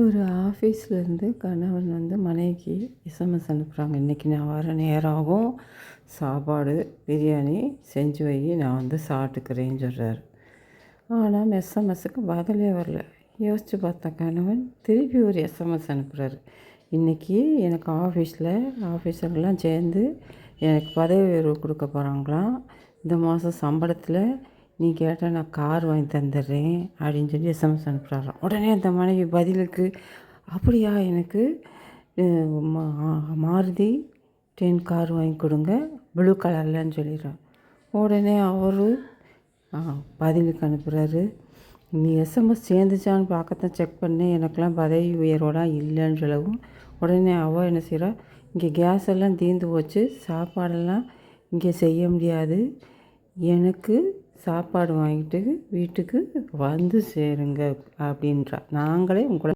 ஒரு ஆஃபீஸ்லேருந்து கணவன் மனைவிக்கு எஸ்எம்எஸ் அனுப்புகிறாங்க. இன்றைக்கி நான் வர நேரம் ஆகும், சாப்பாடு பிரியாணி செஞ்சு வை, நான் சாப்பிட்டுக்கிறேன்னு சொல்கிறாரு. ஆனால் எஸ்எம்எஸ்ஸுக்கு பதிலே வரல. யோசித்து பார்த்த கணவன் திருப்பி ஒரு எஸ்எம்எஸ் அனுப்புகிறாரு. இன்றைக்கி எனக்கு ஆஃபீஸர்லாம் சேர்ந்து எனக்கு பதவி உயர்வு கொடுக்க போகிறாங்களாம். இந்த மாதம் சம்பளத்தில் நீ கேட்டால் நான் கார் வாங்கி தந்துடுறேன் அப்படின்னு சொல்லி எஸ்எம்எஸ் அனுப்புகிறாராம். உடனே அந்த மனைவி பதிலுக்கு, அப்படியா, எனக்கு மாருதி 10 கார் வாங்கி கொடுங்க, ப்ளூ கலர்லன்னு சொல்லிடுறான். உடனே அவர் பதிலுக்கு அனுப்புகிறாரு, நீ எஸ்எம்எஸ் சேர்ந்துச்சான்னு பார்க்கத்தான் செக் பண்ணேன், எனக்கெல்லாம் பதவி உயர்வோலாம் இல்லைன்னு சொல்லவும், உடனே அவள் என்ன செய்கிறா, இங்கே கேஸ் எல்லாம் தீர்ந்து போச்சு, சாப்பாடெல்லாம் இங்கே செய்ய முடியாது, எனக்கு சாப்பாடு வாங்கிட்டு வீட்டுக்கு வந்து சேருங்க அப்படின்றா. நாங்களே உங்களை